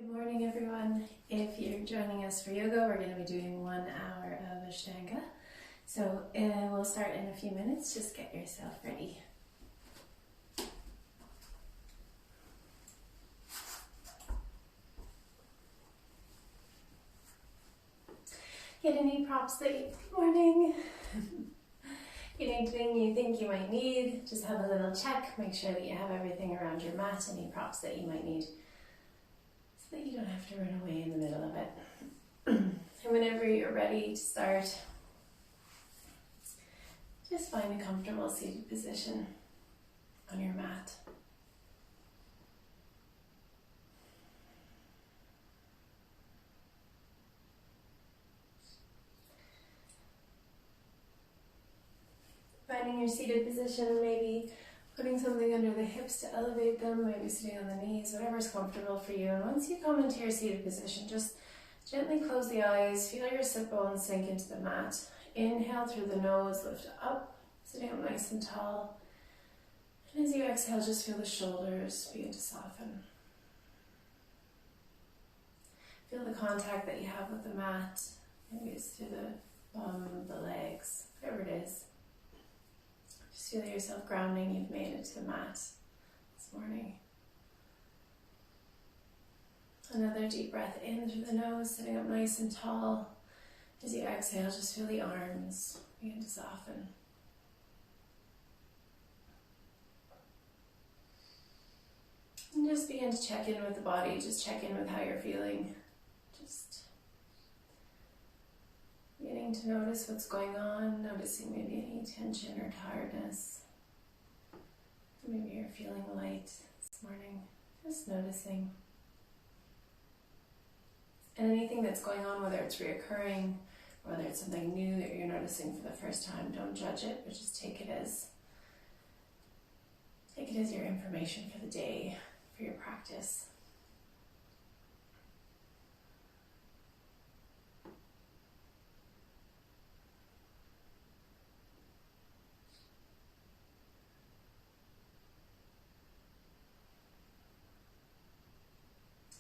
Good morning, everyone. If you're joining us for yoga, we're going to be doing 1 hour of Ashtanga. So we'll start in a few minutes. Just get yourself ready. Get any props that you, good morning. Anything you think you might need, just have a little check. Make sure that you have everything around your mat, any props that you might need, so that you don't have to run away in the middle of it. And whenever you're ready to start, just find a comfortable seated position on your mat. Finding your seated position, maybe putting something under the hips to elevate them, maybe sitting on the knees, whatever's comfortable for you. And once you come into your seated position, just gently close the eyes, feel your sit bones sink into the mat. Inhale through the nose, lift up, sitting up nice and tall. And as you exhale, just feel the shoulders begin to soften. Feel the contact that you have with the mat. Maybe it's through the bum, the legs, whatever it is. Just feel yourself grounding. You've made it to the mat this morning. Another deep breath in through the nose, sitting up nice and tall. As you exhale, just feel the arms begin to soften. And just begin to check in with the body. Just check in with how you're feeling. Just beginning to notice what's going on, noticing maybe any tension or tiredness. Maybe you're feeling light this morning. Just noticing. And anything that's going on, whether it's reoccurring, whether it's something new that you're noticing for the first time, don't judge it, but just take it as your information for the day, for your practice.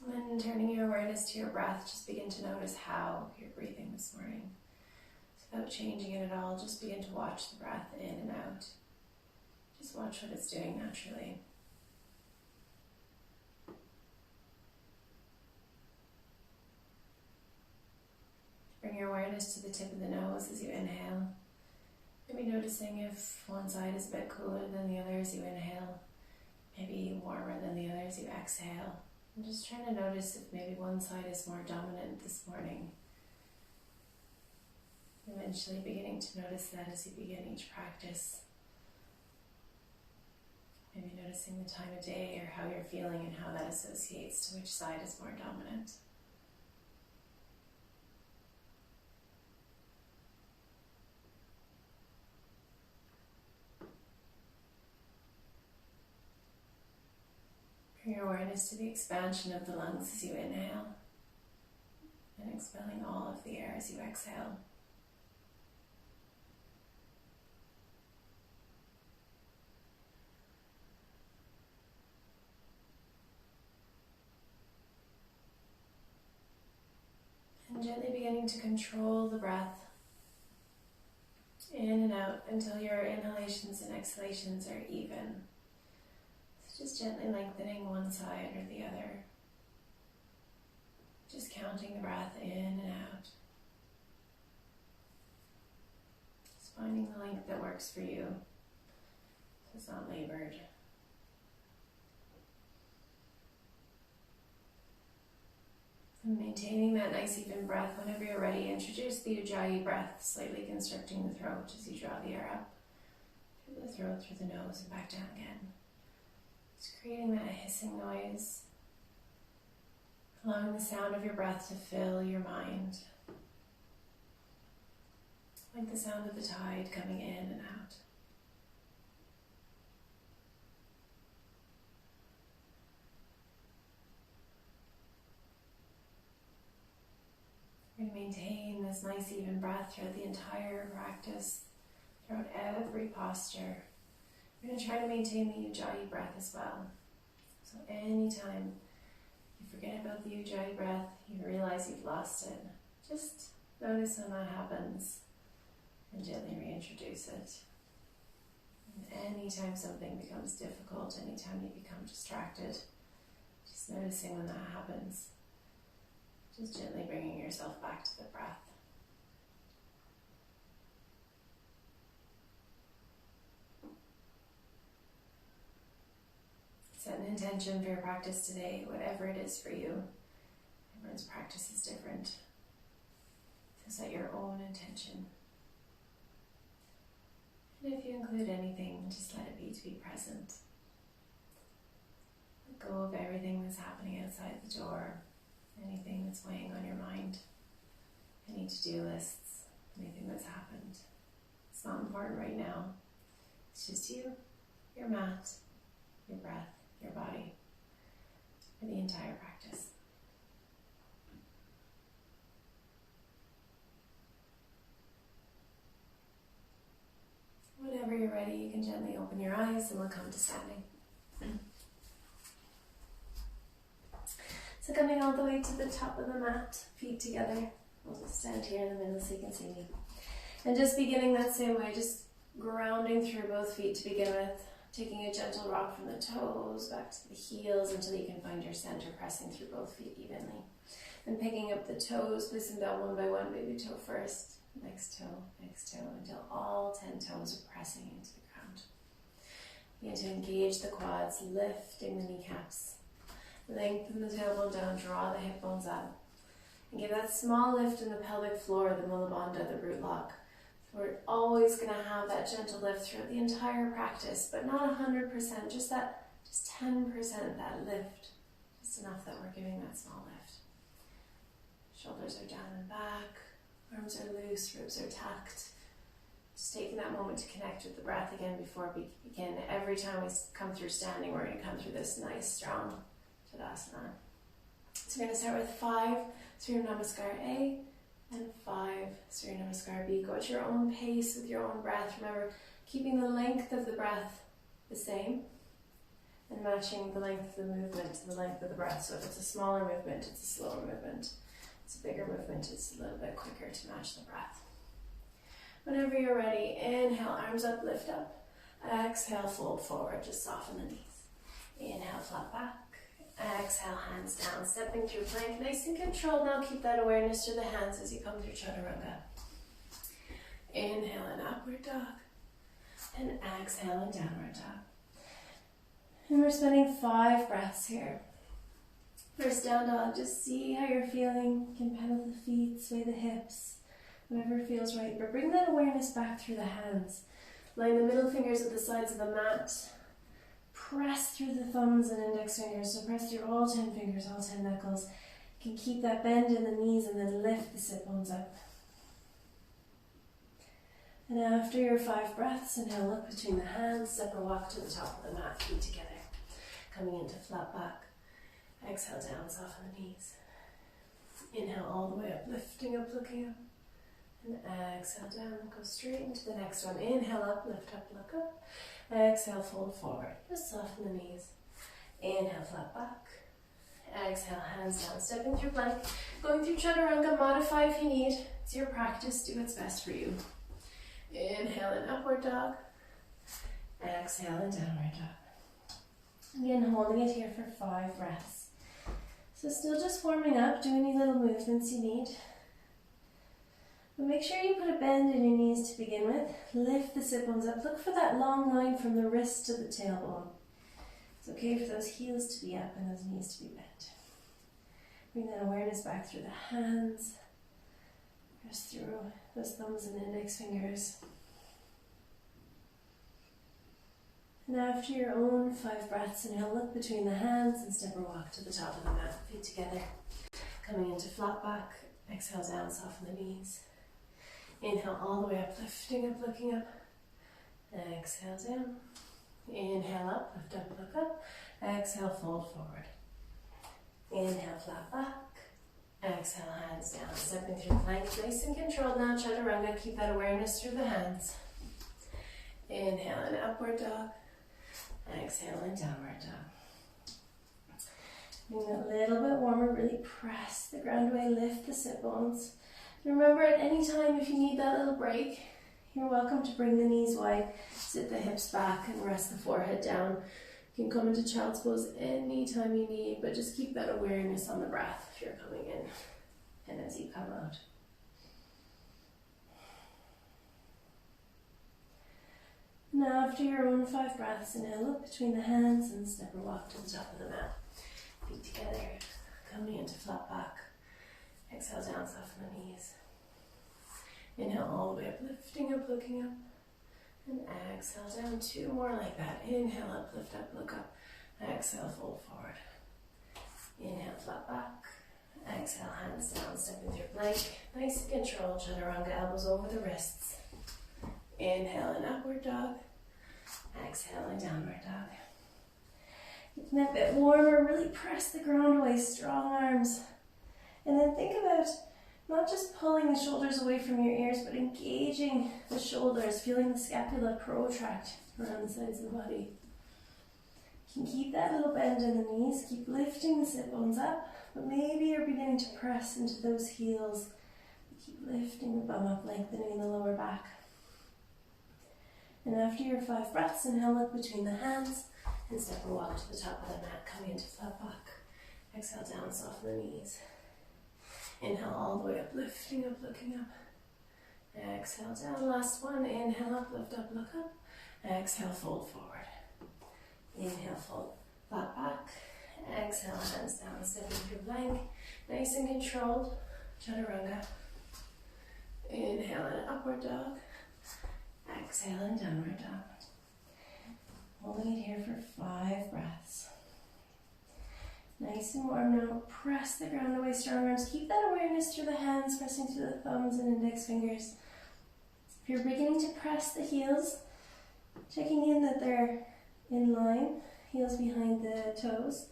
And then turning your awareness to your breath, just begin to notice how you're breathing this morning. Without changing it at all, just begin to watch the breath in and out. Just watch what it's doing naturally. Bring your awareness to the tip of the nose as you inhale. Maybe noticing if one side is a bit cooler than the other as you inhale, maybe warmer than the other as you exhale. I'm just trying to notice if maybe one side is more dominant this morning. Eventually beginning to notice that as you begin each practice. Maybe noticing the time of day or how you're feeling and how that associates to which side is more dominant. Bring your awareness to the expansion of the lungs as you inhale and expelling all of the air as you exhale. And gently beginning to control the breath in and out until your inhalations and exhalations are even. Just gently lengthening one side or the other. Just counting the breath in and out. Just finding the length that works for you, so it's not labored. And maintaining that nice even breath. Whenever you're ready, introduce the Ujjayi breath, slightly constricting the throat as you draw the air up through the throat, through the nose, and back down again. Just creating that hissing noise, allowing the sound of your breath to fill your mind, like the sound of the tide coming in and out. We're going to maintain this nice even breath throughout the entire practice, throughout every posture. We're going to try to maintain the Ujjayi breath as well. So anytime you forget about the Ujjayi breath, you realize you've lost it. Just notice when that happens and gently reintroduce it. And anytime something becomes difficult, anytime you become distracted, just noticing when that happens. Just gently bringing yourself back to the breath. Set an intention for your practice today, whatever it is for you. Everyone's practice is different. So set your own intention. And if you include anything, just let it be to be present. Let go of everything that's happening outside the door, anything that's weighing on your mind, any to-do lists, anything that's happened. It's not important right now. It's just you, your mat, your breath, your body, for the entire practice. Whenever you're ready, you can gently open your eyes and we'll come to standing. So coming all the way to the top of the mat, feet together. We'll just stand here in the middle so you can see me. And just beginning that same way, just grounding through both feet to begin with. Taking a gentle rock from the toes back to the heels until you can find your center, pressing through both feet evenly. Then picking up the toes, place them down one by one, baby toe first, next toe, until all 10 toes are pressing into the ground. Begin to engage the quads, lifting the kneecaps. Lengthen the tailbone down, draw the hip bones up. And give that small lift in the pelvic floor, the Mula Bandha, the root lock. We're always going to have that gentle lift throughout the entire practice, but not 100%, just 10% that lift. Just enough that we're giving that small lift. Shoulders are down and back, arms are loose, ribs are tucked. Just taking that moment to connect with the breath again before we begin. Every time we come through standing, we're going to come through this nice, strong Tadasana. So we're going to start with 5 Surya Namaskar A, and 5 Surya Namaskar B. Go at your own pace with your own breath. Remember, keeping the length of the breath the same and matching the length of the movement to the length of the breath. So if it's a smaller movement, it's a slower movement. If it's a bigger movement, it's a little bit quicker to match the breath. Whenever you're ready, inhale, arms up, lift up. Exhale, fold forward, just soften the knees. Inhale, flat back. Exhale, hands down, stepping through plank, nice and controlled. Now keep that awareness through the hands as you come through Chaturanga. Inhale, an upward dog, and exhale, and downward dog. And we're spending 5 breaths here. First down dog, just see how you're feeling. You can pedal the feet, sway the hips, whatever feels right. But bring that awareness back through the hands. Line the middle fingers at the sides of the mat. Press through the thumbs and index fingers, so press through all 10 fingers, all 10 knuckles. You can keep that bend in the knees and then lift the sit bones up. And after your 5 breaths, inhale, look between the hands, step or walk to the top of the mat, feet together. Coming into flat back. Exhale down, soften the knees. Inhale all the way up, lifting up, looking up. And exhale down, go straight into the next one. Inhale up, lift up, look up. Exhale, fold forward. Just soften the knees. Inhale, flat back. Exhale, hands down, stepping through plank. Going through Chaturanga, modify if you need. It's your practice, do what's best for you. Inhale, an upward dog. Exhale, and downward dog. Again, holding it here for 5 breaths. So still just warming up, do any little movements you need. But make sure you put a bend in your knees to begin with. Lift the sit bones up. Look for that long line from the wrist to the tailbone. It's okay for those heels to be up and those knees to be bent. Bring that awareness back through the hands. Press through those thumbs and index fingers. And after your own 5 breaths, inhale, look between the hands and step or walk to the top of the mat, feet together. Coming into flat back. Exhale down, soften the knees. Inhale all the way up, lifting up, looking up. Exhale down. Inhale up, lift up, look up. Exhale, fold forward. Inhale, flat back. Exhale, hands down. Stepping through plank, nice and controlled now. Chaturanga, keep that awareness through the hands. Inhale, an upward dog. Exhale, and downward dog. Getting a little bit warmer, really press the ground away, lift the sit bones. Remember, at any time if you need that little break, you're welcome to bring the knees wide, sit the hips back and rest the forehead down. You can come into child's pose anytime you need, but just keep that awareness on the breath if you're coming in and as you come out. Now after your own 5 breaths, inhale, look between the hands and step or walk to the top of the mat. Feet together, coming into flat back. Exhale down, soften the knees. Inhale all the way up, lifting up, looking up. And exhale down, 2 more like that. Inhale up, lift up, look up. Exhale, fold forward. Inhale, flat back. Exhale, hands down, stepping through plank. Nice and controlled, chaturanga, elbows over the wrists. Inhale in upward dog. Exhale in downward dog. Getting a bit warmer, really press the ground away, strong arms. And then think about not just pulling the shoulders away from your ears, but engaging the shoulders, feeling the scapula protract around the sides of the body. You can keep that little bend in the knees, keep lifting the sit bones up, but maybe you're beginning to press into those heels. Keep lifting the bum up, lengthening the lower back. And after your 5 breaths, inhale, look between the hands and step or walk to the top of the mat, coming into flat back. Exhale down, soften the knees. Inhale all the way up, lifting up, looking up. Exhale down, last one. Inhale up, lift up, look up. Exhale, fold forward. Inhale, fold, flat back. Exhale, hands down, stepping through plank. Nice and controlled, chaturanga. Inhale in upward dog. Exhale in downward dog. Holding it here for 5 breaths. Nice and warm now. Press the ground away, strong arms. Keep that awareness through the hands, pressing through the thumbs and index fingers. If you're beginning to press the heels, checking in that they're in line, heels behind the toes,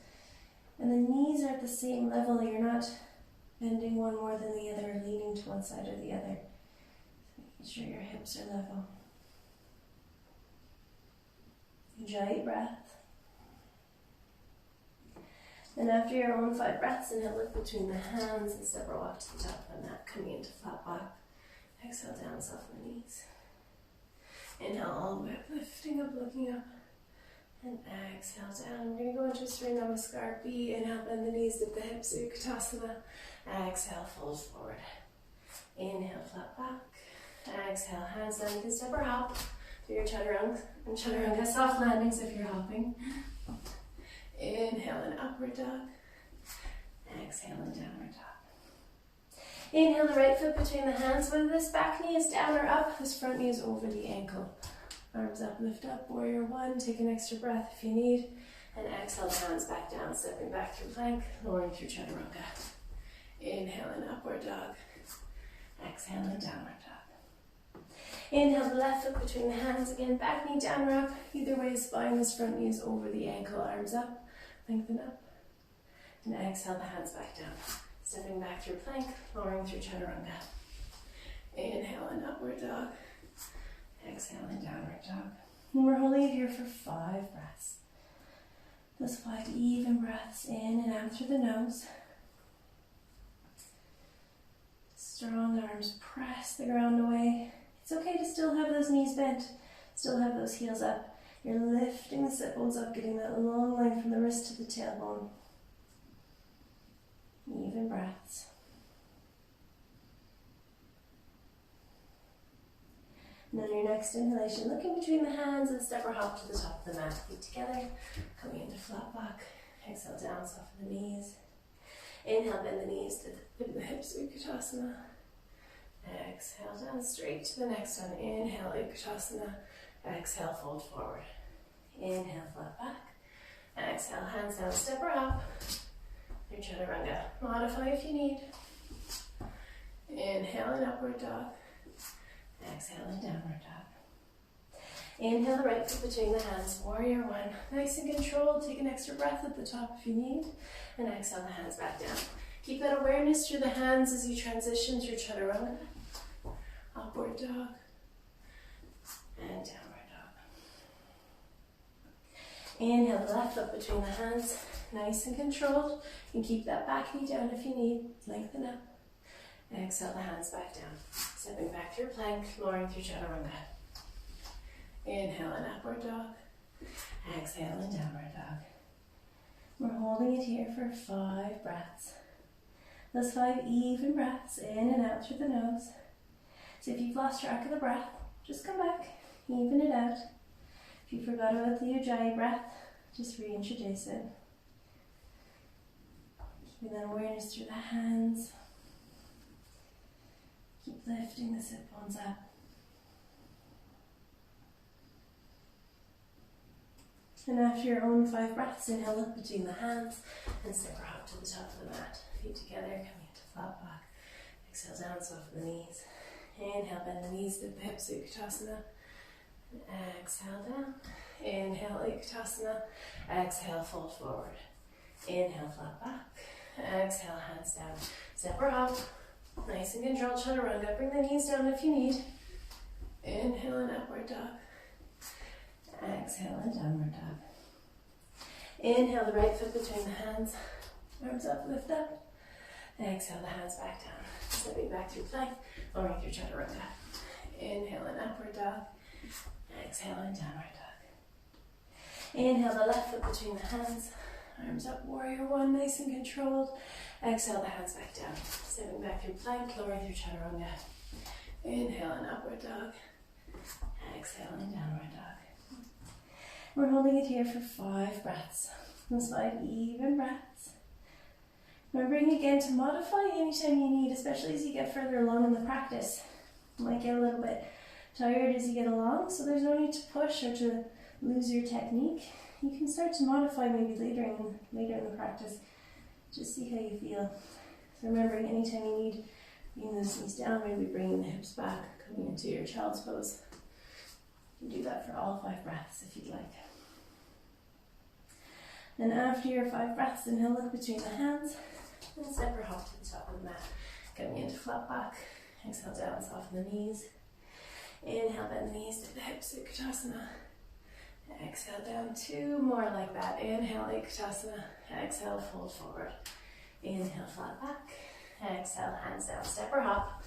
and the knees are at the same level. You're not bending one more than the other, or leaning to one side or the other. Making sure your hips are level. Ujjayi breath. And after your own 5 breaths, inhale, look between the hands and step or walk to the top of the mat, coming into flat back. Exhale down, soften the knees. Inhale all the way up, lifting up, looking up. And exhale down. We're going to go into a Surya Namaskar. B, inhale, bend the knees, dip the hips, Utkatasana. Exhale, fold forward. Inhale, flat back. Exhale, hands down. You can step or hop. Do your chaturanga and chaturanga soft landings if you're hopping. Inhale in upward dog. Exhale in downward dog. Inhale the right foot between the hands. Whether this back knee is down or up, this front knee is over the ankle. Arms up, lift up, warrior 1. Take an extra breath if you need. And exhale, hands back down, stepping back through plank, lowering through chaturanga. Inhale in upward dog. Exhale in downward dog. Inhale the left foot between the hands. Again, back knee down or up. Either way, spine, this front knee is over the ankle. Arms up, lengthen up. And exhale the hands back down. Stepping back through plank, lowering through chaturanga. Inhale in upward dog. Exhale in downward dog. And we're holding it here for 5 breaths. Those 5 even breaths in and out through the nose. Strong arms, press the ground away. It's okay to still have those knees bent, still have those heels up. You're lifting the sit bones up, getting that long line from the wrist to the tailbone. Even breaths. And then your next inhalation, looking between the hands and step or hop to the top of the mat. Feet together, coming into flat back. Exhale down, soften the knees. Inhale, bend the knees, bend the hips, Utkatasana. Exhale down, straight to the next one. Inhale, Utkatasana. Exhale, fold forward. Inhale, flat back. Exhale, hands down, step or hop. Your chaturanga. Modify if you need. Inhale in upward dog. Exhale in downward dog. Inhale the right foot between the hands, warrior 1. Nice and controlled. Take an extra breath at the top if you need. And exhale the hands back down. Keep that awareness through the hands as you transition through chaturanga. Upward dog. And downward dog. Inhale the left foot between the hands. nice and controlled. You can keep that back knee down if you need. Lengthen up. Exhale the hands back down. Stepping back through plank, lowering through chaturanga. Inhale in upward dog. Exhale in downward dog. We're holding it here for 5 breaths. Those 5 even breaths in and out through the nose. So if you've lost track of the breath, just come back, even it out. If you forgot about the Ujjayi breath, just reintroduce it. Keeping that awareness through the hands. Keep lifting the sit bones up. And after your own 5 breaths, inhale up between the hands and step or hop to the top of the mat. Feet together, coming into flat back. Exhale down, soften the knees. Inhale, bend the knees, lift the hips, Utkatasana. Exhale down. Inhale, Utkatasana. Exhale, fold forward. Inhale, flat back. Exhale, hands down. Step or hop. Nice and controlled chaturanga. Bring the knees down if you need. Inhale and upward dog. Exhale and downward dog. Inhale the right foot between the hands. Arms up, lift up. Exhale the hands back down. Stepping back through plank, lowering through chaturanga. Inhale and upward dog. Exhale and downward dog. Inhale the left foot between the hands. Arms up, warrior one, nice and controlled. Exhale the hands back down. Stepping back through plank, lowering through chaturanga. Inhale and upward dog. Exhale and downward dog. We're holding it here for 5 breaths. Those 5 even breaths. Remembering again to modify anytime you need, especially as you get further along in the practice. You might get a little bit tired as you get along, so there's no need to push or to lose your technique. You can start to modify maybe later in the practice. Just see how you feel. So remembering anytime you need, bringing those knees down, maybe bringing the hips back, coming into your child's pose. You can do that for all 5 breaths if you'd like. Then after your 5 breaths, inhale, look between the hands, and step or hop to the top of the mat. Coming into flat back. Exhale down, soften the knees. Inhale, bend the knees to the hips, Utkatasana. Exhale down, 2 more like that. Inhale, Utkatasana. Exhale, fold forward. Inhale, flat back. Exhale, hands down, step or hop.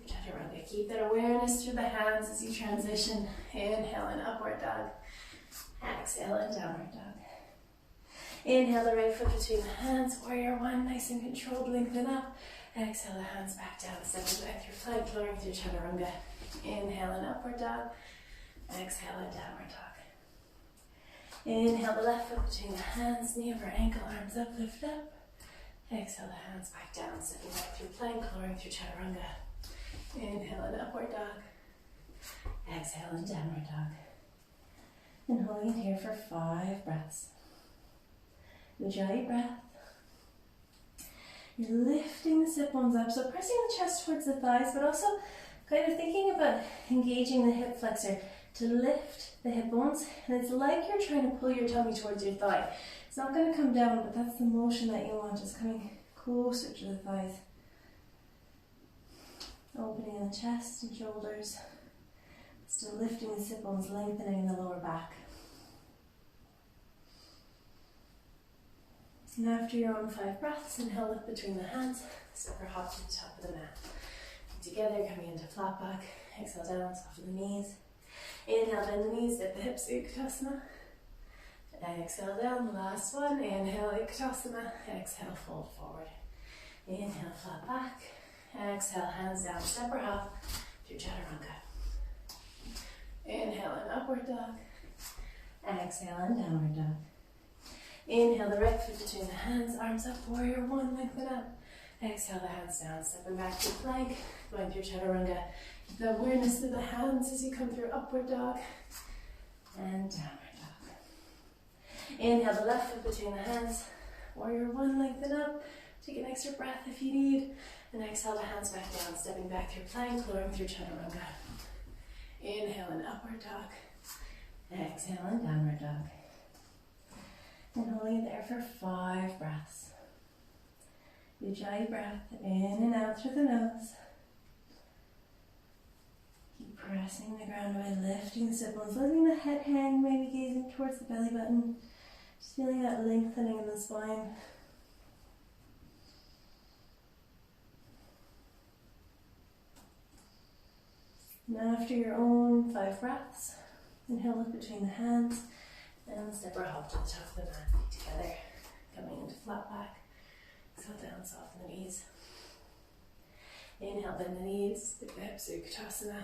Chaturanga. Keep that awareness through the hands as you transition. Inhale and upward dog. Exhale and downward dog. Inhale the right foot between the hands. Warrior one, nice and controlled. Lengthen up. Exhale the hands back down. Stepping back through plank, lowering through chaturanga. Inhale and upward dog. Exhale and downward dog. Inhale the left foot between the hands. Knee over ankle, arms up, lift up. Exhale the hands back down. Stepping back through plank, lowering through chaturanga. Inhale and upward dog. Exhale and downward dog. And holding it here for 5 breaths. Ujjayi breath. You're lifting the sit bones up, so pressing the chest towards the thighs, but also kind of thinking about engaging the hip flexor to lift the hip bones. And it's like you're trying to pull your tummy towards your thigh. It's not going to come down, but that's the motion that you want, just coming closer to the thighs. Opening the chest and shoulders. Still lifting the sit bones, lengthening the lower back. And after your own 5 breaths, inhale, lift between the hands, step or hop to the top of the mat. Together, coming into flat back. Exhale down, soften the knees. Inhale, bend the knees, dip the hips, Utkatasana. Exhale down, last one. Inhale, Utkatasana. Exhale, fold forward. Inhale, flat back. Exhale, hands down, step or hop through chaturanga. Inhale and upward dog. Exhale and downward dog. Inhale the right foot between the hands, arms up, warrior one, lengthen up. Exhale the hands down, stepping back to plank, going through chaturanga. Keep the awareness of the hands as you come through upward dog and downward dog. Inhale the left foot between the hands, warrior one, lengthen up. Take an extra breath if you need. And exhale the hands back down, stepping back through plank, lowering through chaturanga. Inhale and upward dog. Exhale and downward dog. And holding it there for 5 breaths. Ujjayi breath in and out through the nose. Keep pressing the ground away, lifting the sit bones, letting the head hang, maybe gazing towards the belly button. Just feeling that lengthening in the spine. And after your own 5 breaths, inhale up between the hands and step or hop to the top of the mat, feet together, coming into flat back. Exhale down, soften the knees. Inhale, bend the knees, dip the hips, Utkatasana.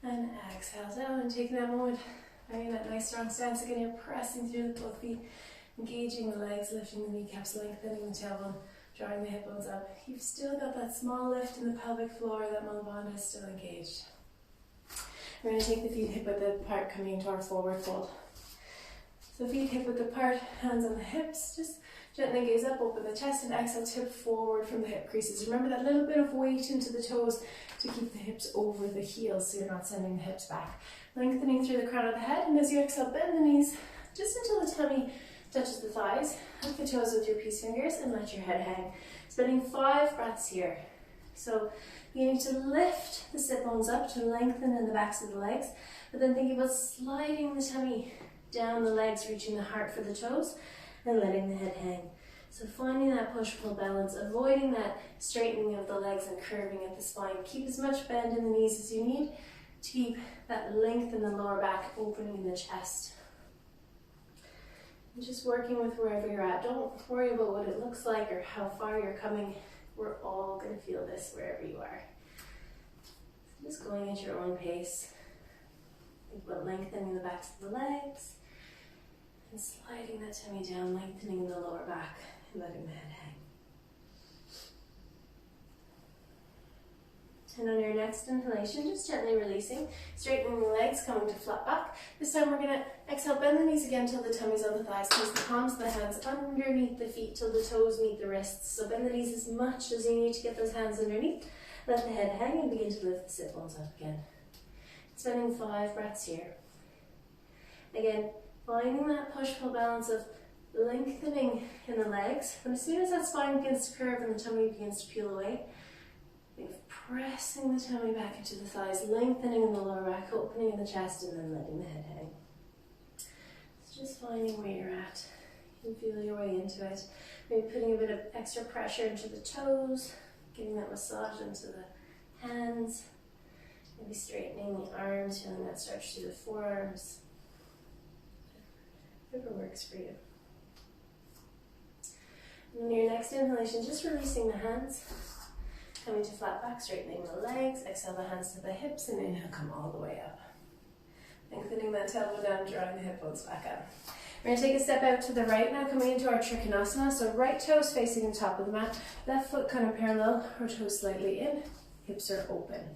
And exhale down and take that moment. Finding that nice strong stance. Again, you're pressing through the both feet, engaging the legs, lifting the kneecaps, lengthening the tailbone, drawing the hip bones up. You've still got that small lift in the pelvic floor, that Mulabandha is still engaged. We're going to take the feet hip width apart, coming into our forward fold. So feet hip width apart, hands on the hips, just gently gaze up, open the chest, and exhale, tip forward from the hip creases. Remember that little bit of weight into the toes to keep the hips over the heels so you're not sending the hips back. Lengthening through the crown of the head, and as you exhale, bend the knees just until the tummy touches the thighs. Hook the toes with your peace fingers and let your head hang. Spending 5 breaths here. So you need to lift the sit bones up to lengthen in the backs of the legs, but then think about sliding the tummy down the legs, reaching the heart for the toes, and letting the head hang. So finding that push-pull balance, avoiding that straightening of the legs and curving at the spine. Keep as much bend in the knees as you need to keep that length in the lower back, opening in the chest. And just working with wherever you're at. Don't worry about what it looks like or how far you're coming. We're all going to feel this wherever you are. So just going at your own pace. Think about lengthening the backs of the legs and sliding that tummy down, lengthening in the lower back and letting the head hang. And on your next inhalation, just gently releasing, straightening the legs, coming to flat back. This time we're going to exhale, bend the knees again till the tummy's on the thighs. Place the palms of the hands underneath the feet till the toes meet the wrists. So bend the knees as much as you need to get those hands underneath. Let the head hang and begin to lift the sit bones up again. Spending 5 breaths here. Again, finding that push-pull balance of lengthening in the legs. And as soon as that spine begins to curve and the tummy begins to peel away, pressing the tummy back into the thighs, lengthening in the lower back, opening in the chest, and then letting the head hang. So just finding where you're at. You can feel your way into it. Maybe putting a bit of extra pressure into the toes, getting that massage into the hands. Maybe straightening the arms, feeling that stretch through the forearms. Whatever works for you. And on your next inhalation, just releasing the hands. Coming to flat back, straightening the legs. Exhale the hands to the hips and inhale, come all the way up. Lengthening that tailbone down, drawing the hip bones back up. We're going to take a step out to the right now, coming into our Trikonasana. So right toes facing the top of the mat, left foot kind of parallel, or toes slightly in, hips are open.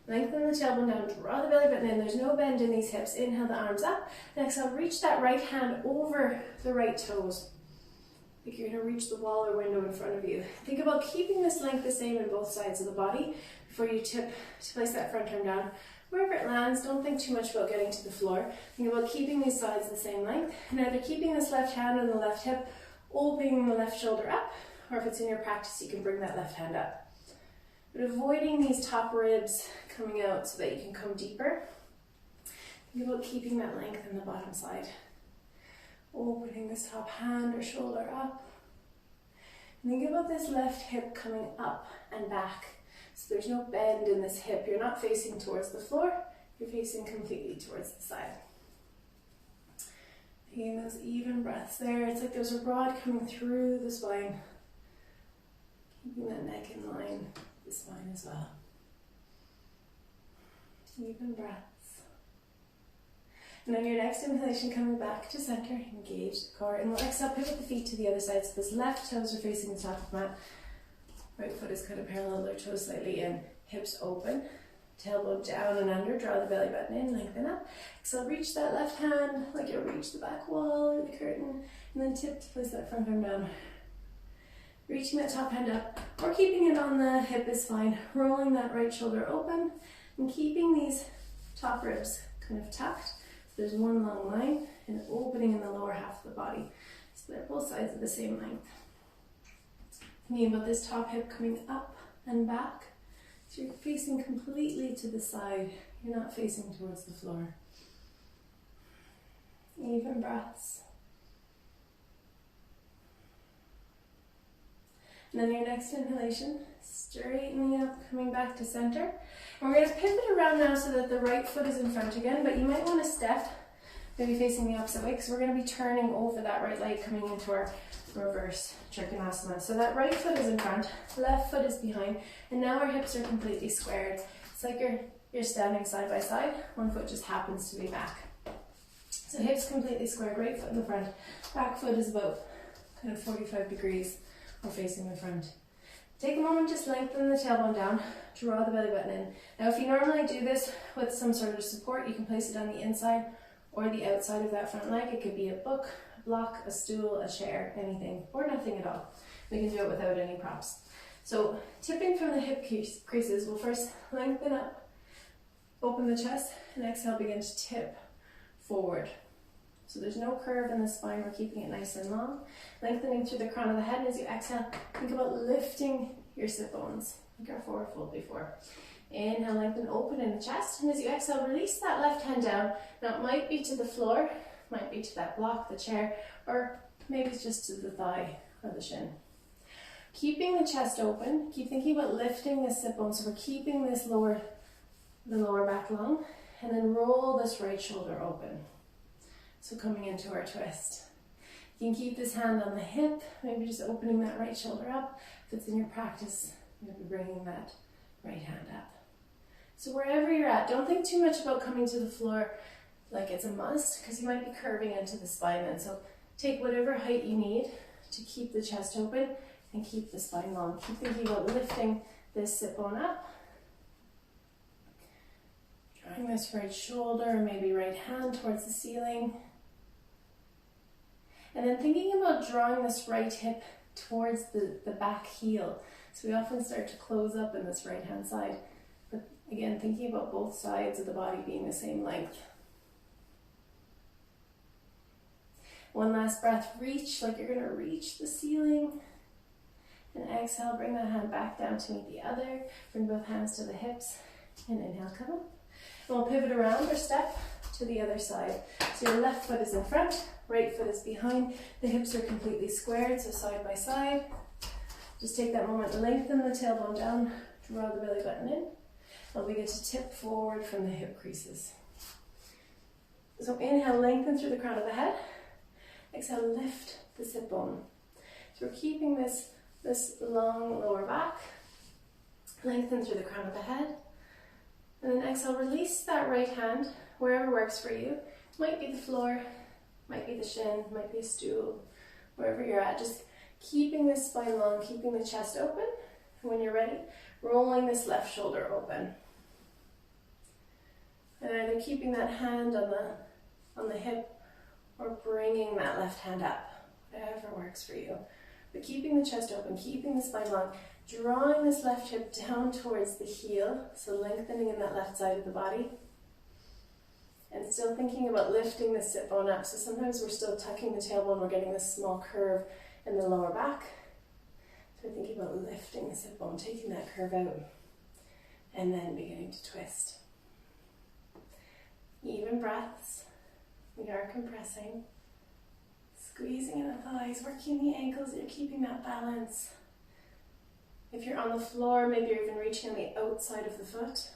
Lengthen the tailbone down, draw the belly button in. There's no bend in these hips. Inhale the arms up. And exhale, reach that right hand over the right toes. Like you're going to reach the wall or window in front of you. Think about keeping this length the same in both sides of the body before you tip to place that front arm down. Wherever it lands, don't think too much about getting to the floor. Think about keeping these sides the same length, and either keeping this left hand on the left hip, opening the left shoulder up, or if it's in your practice, you can bring that left hand up. But avoiding these top ribs coming out so that you can come deeper. Think about keeping that length in the bottom side. Opening this top hand or shoulder up. And think about this left hip coming up and back. So there's no bend in this hip. You're not facing towards the floor. You're facing completely towards the side. Taking those even breaths there. It's like there's a rod coming through the spine. Keeping that neck in line with the spine as well. Even breaths. And on your next inhalation, coming back to center, engage the core. And we'll exhale, pivot the feet to the other side. So this left toes are facing the top of the mat. Right foot is kind of parallel, their toes slightly in. Hips open. Tailbone down and under. Draw the belly button in, lengthen up. Exhale, reach that left hand like you'll reach the back wall or the curtain. And then tip to place that front arm down. Reaching that top hand up. Or keeping it on the hip is fine. Rolling that right shoulder open. And keeping these top ribs kind of tucked. There's one long line and opening in the lower half of the body. So they're both sides of the same length. Thinking about this top hip coming up and back. So you're facing completely to the side. You're not facing towards the floor. Even breaths. And then your next inhalation, straightening up, coming back to center. And we're going to pivot around now so that the right foot is in front again, but you might want to step, maybe facing the opposite way, because we're going to be turning over that right leg, coming into our reverse Trikonasana. So that right foot is in front, left foot is behind, and now our hips are completely squared. It's like you're standing side by side, one foot just happens to be back. So hips completely squared, right foot in the front, back foot is about kind of 45 degrees or facing the front. Take a moment, just lengthen the tailbone down, draw the belly button in. Now if you normally do this with some sort of support, you can place it on the inside or the outside of that front leg. It could be a book, a block, a stool, a chair, anything, or nothing at all. We can do it without any props. So tipping from the hip creases, we'll first lengthen up, open the chest, and exhale, begin to tip forward. So there's no curve in the spine, we're keeping it nice and long. Lengthening through the crown of the head, and as you exhale, think about lifting your sit bones, like our forward fold before. Inhale, lengthen, open in the chest, and as you exhale, release that left hand down. Now it might be to the floor, might be to that block, the chair, or maybe it's just to the thigh or the shin. Keeping the chest open, keep thinking about lifting the sit bone, so we're keeping this the lower back long, and then roll this right shoulder open. So coming into our twist. You can keep this hand on the hip, maybe just opening that right shoulder up. If it's in your practice, maybe bringing that right hand up. So wherever you're at, don't think too much about coming to the floor like it's a must, because you might be curving into the spine then. So take whatever height you need to keep the chest open and keep the spine long. Keep thinking about lifting this sit bone up. Drawing this right shoulder, or maybe right hand towards the ceiling. And then thinking about drawing this right hip towards the back heel. So we often start to close up in this right hand side. But again, thinking about both sides of the body being the same length. One last breath, reach like you're going to reach the ceiling. And exhale, bring that hand back down to meet the other. Bring both hands to the hips. And inhale, come up. And we'll pivot around or step to the other side. So your left foot is in front, right foot is behind. The hips are completely squared, so side by side. Just take that moment, lengthen the tailbone down, draw the belly button in. And we get to tip forward from the hip creases. So inhale, lengthen through the crown of the head. Exhale, lift the sit bone. So we're keeping this long lower back. Lengthen through the crown of the head. And then exhale, release that right hand, wherever works for you. Might be the floor, might be the shin, might be a stool, wherever you're at. Just keeping this spine long, keeping the chest open. And when you're ready, rolling this left shoulder open. And either keeping that hand on the hip or bringing that left hand up, whatever works for you. But keeping the chest open, keeping the spine long, drawing this left hip down towards the heel, so lengthening in that left side of the body. And still thinking about lifting the sit bone up. So sometimes we're still tucking the tailbone, we're getting this small curve in the lower back. So we're thinking about lifting the sit bone, taking that curve out, and then beginning to twist. Even breaths. We are compressing. Squeezing in the thighs, working the ankles, you're keeping that balance. If you're on the floor, maybe you're even reaching on the outside of the foot.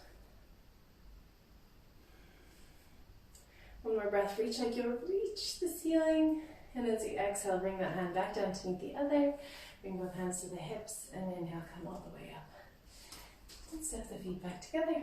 One more breath, reach like you'll reach the ceiling. And as you exhale, bring that hand back down to meet the other. Bring both hands to the hips and inhale, come all the way up. And step the feet back together.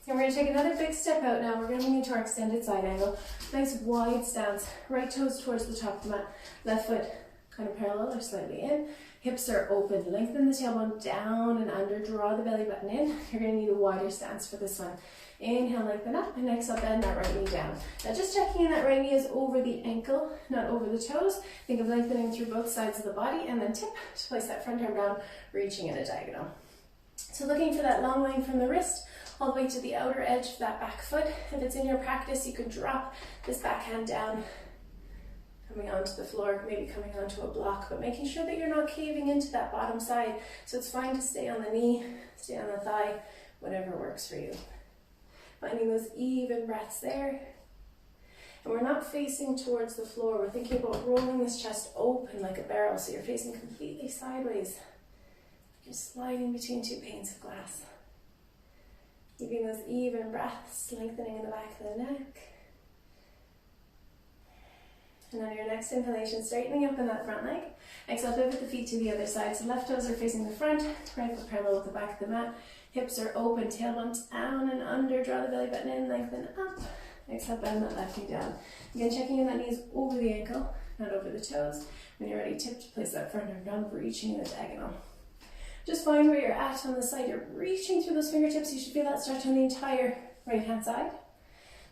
And we're going to take another big step out now. We're going to move into our extended side angle. Nice wide stance. Right toes towards the top of the mat. Left foot kind of parallel or slightly in. Hips are open. Lengthen the tailbone down and under. Draw the belly button in. You're going to need a wider stance for this one. Inhale, lengthen up, and exhale, bend that right knee down. Now just checking in that right knee is over the ankle, not over the toes. Think of lengthening through both sides of the body, and then tip to place that front arm down, reaching in a diagonal. So looking for that long line from the wrist, all the way to the outer edge of that back foot. If it's in your practice, you could drop this back hand down, coming onto the floor, maybe coming onto a block, but making sure that you're not caving into that bottom side. So it's fine to stay on the knee, stay on the thigh, whatever works for you. Finding those even breaths there. And we're not facing towards the floor. We're thinking about rolling this chest open like a barrel, so you're facing completely sideways. Just sliding between two panes of glass. Keeping those even breaths, lengthening in the back of the neck. And on your next inhalation, straightening up in that front leg. Exhale, pivot the feet to the other side. So left toes are facing the front, right foot parallel with the back of the mat. Hips are open, tailbone down and under. Draw the belly button in, lengthen up. Exhale, bend that left knee down. Again, checking in that knee is over the ankle, not over the toes. When you're ready, tip to place that front arm down, reaching in the diagonal. Just find where you're at on the side. You're reaching through those fingertips. You should feel that stretch on the entire right-hand side.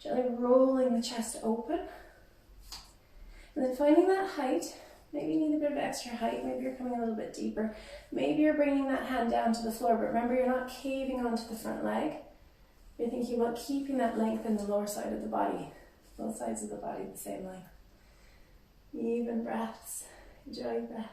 Gently rolling the chest open. And then finding that height. Maybe you need a bit of extra height. Maybe you're coming a little bit deeper. Maybe you're bringing that hand down to the floor. But remember, you're not caving onto the front leg. You're thinking about keeping that length in the lower side of the body. Both sides of the body the same length. Even breaths. Enjoy the breath.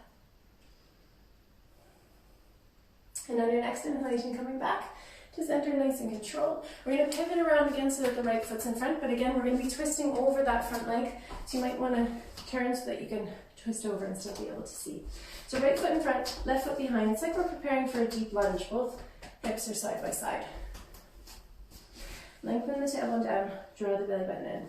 And on your next inhalation, coming back to center, nice and controlled. We're going to pivot around again so that the right foot's in front, but again, we're going to be twisting over that front leg. So you might want to turn so that you can twist over and still be able to see. So right foot in front, left foot behind. It's like we're preparing for a deep lunge. Both hips are side by side. Lengthen the tailbone down, draw the belly button in.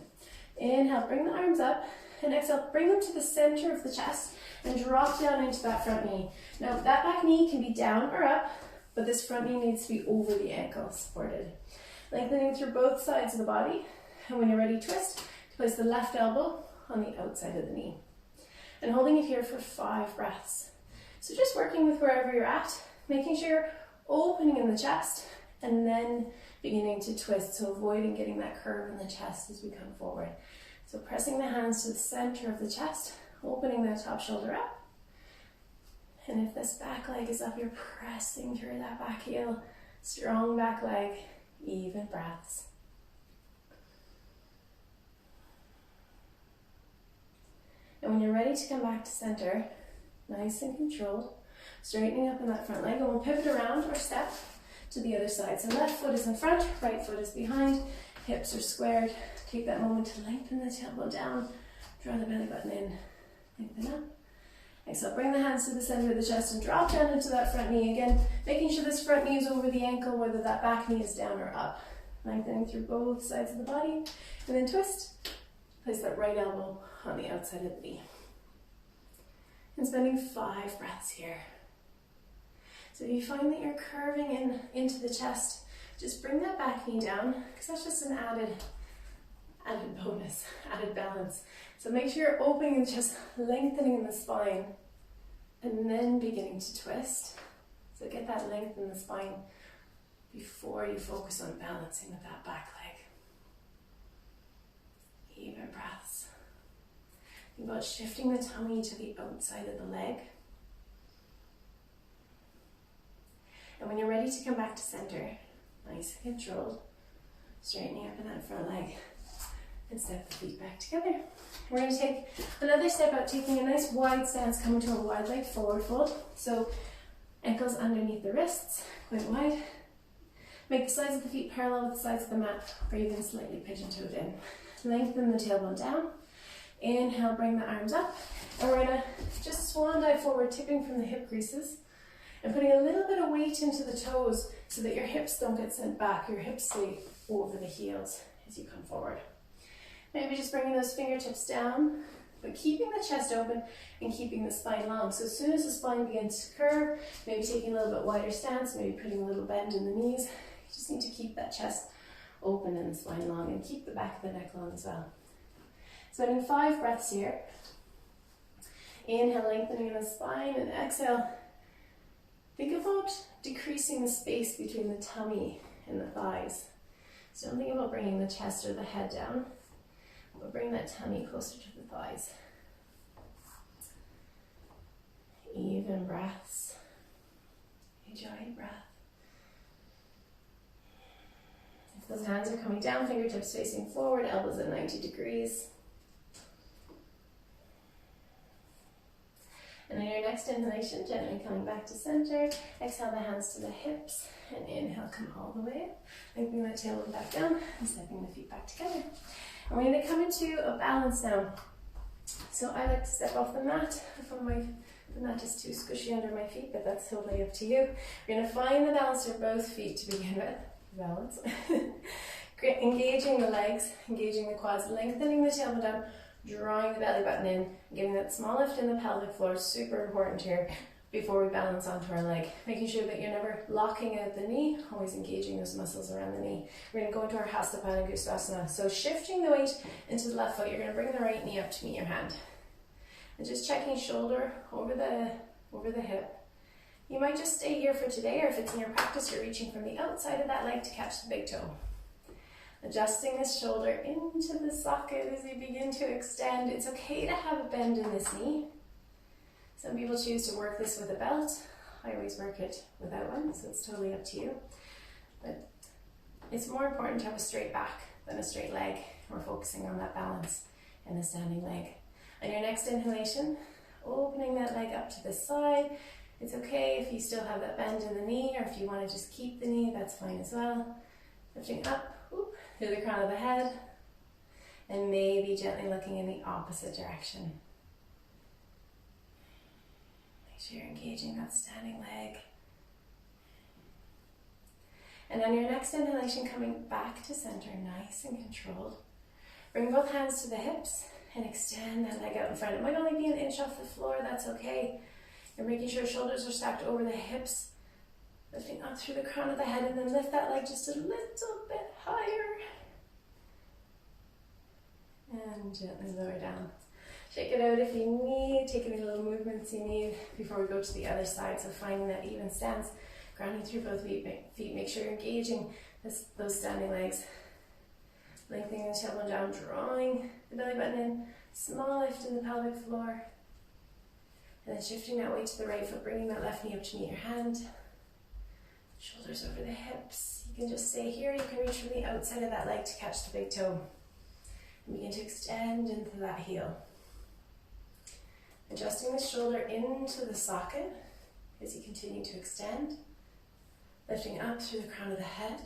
Inhale, bring the arms up, and exhale, bring them to the center of the chest and drop down into that front knee. Now that back knee can be down or up, but this front knee needs to be over the ankle, supported. Lengthening through both sides of the body, and when you're ready, twist, place the left elbow on the outside of the knee. And holding it here for 5 breaths. So just working with wherever you're at, making sure you're opening in the chest, and then beginning to twist, so avoiding getting that curve in the chest as we come forward. So pressing the hands to the center of the chest, opening that top shoulder up. And if this back leg is up, you're pressing through that back heel. Strong back leg, even breaths. And when you're ready to come back to center, nice and controlled, straightening up in that front leg, and we'll pivot around or step to the other side. So left foot is in front, right foot is behind, hips are squared. Take that moment to lengthen the tailbone down, draw the belly button in, lengthen up. Exhale, bring the hands to the center of the chest and drop down into that front knee. Again, making sure this front knee is over the ankle, whether that back knee is down or up. Lengthening through both sides of the body, and then twist. Place that right elbow on the outside of the knee. And spending 5 breaths here. So if you find that you're curving in into the chest, just bring that back knee down, because that's just an added bonus, added balance. So make sure you're opening the chest, lengthening in the spine, and then beginning to twist. So get that length in the spine before you focus on balancing with that back leg. Even breaths. Think about shifting the tummy to the outside of the leg. And when you're ready to come back to center, nice and controlled, straightening up in that front leg, and step the feet back together. We're going to take another step out, taking a nice wide stance, coming to a wide leg forward fold. So ankles underneath the wrists, quite wide. Make the sides of the feet parallel with the sides of the mat, or even slightly pigeon-toed in. Lengthen the tailbone down. Inhale, bring the arms up. And we're going to just swan dive forward, tipping from the hip creases, and putting a little bit of weight into the toes so that your hips don't get sent back. Your hips stay over the heels as you come forward. Maybe just bringing those fingertips down, but keeping the chest open and keeping the spine long. So as soon as the spine begins to curve, maybe taking a little bit wider stance, maybe putting a little bend in the knees. You just need to keep that chest open and the spine long, and keep the back of the neck long as well. Spending 5 breaths here. Inhale, lengthening in the spine, and exhale. Think about decreasing the space between the tummy and the thighs. So don't think about bringing the chest or the head down, but bring that tummy closer to the thighs. Even breaths. Enjoy your breath. If those hands are coming down, fingertips facing forward, elbows at 90 degrees. And on your next inhalation, gently coming back to center. Exhale the hands to the hips, and inhale, come all the way up. Lengthening that tailbone back down, and stepping the feet back together. And we're going to come into a balance now. So I like to step off the mat from my The mat is too squishy under my feet, but that's totally up to you. We're going to find the balance for both feet to begin with. Balance. Great. Engaging the legs, engaging the quads, lengthening the tailbone down, drawing the belly button in, giving that small lift in the pelvic floor. Super important here before we balance onto our leg. Making sure that you're never locking out the knee, always engaging those muscles around the knee. We're going to go into our Hastapanagushtasana. So shifting the weight into the left foot, you're going to bring the right knee up to meet your hand. And just checking shoulder over the hip. You might just stay here for today, or if it's in your practice, you're reaching from the outside of that leg to catch the big toe. Adjusting this shoulder into the socket as you begin to extend. It's okay to have a bend in this knee. Some people choose to work this with a belt. I always work it without one, so it's totally up to you. But it's more important to have a straight back than a straight leg. We're focusing on that balance in the standing leg. On your next inhalation, opening that leg up to the side. It's okay if you still have that bend in the knee, or if you want to just keep the knee, that's fine as well. Lifting up, whoop, through the crown of the head, and maybe gently looking in the opposite direction. Make sure you're engaging that standing leg. And on your next inhalation, coming back to center, nice and controlled. Bring both hands to the hips and extend that leg out in front. It might only be an inch off the floor, that's okay. You're making sure shoulders are stacked over the hips, lifting up through the crown of the head, and then lift that leg just a little bit higher. And gently lower down. Shake it out if you need, take any little movements you need before we go to the other side. So finding that even stance, grounding through both feet. Make sure you're engaging those standing legs. Lengthening the tailbone down, drawing the belly button in, small lift in the pelvic floor. And then shifting that weight to the right foot, bringing that left knee up to meet your hand. Shoulders over the hips. You can just stay here. You can reach from the outside of that leg to catch the big toe. And begin to extend into that heel. Adjusting the shoulder into the socket as you continue to extend. Lifting up through the crown of the head.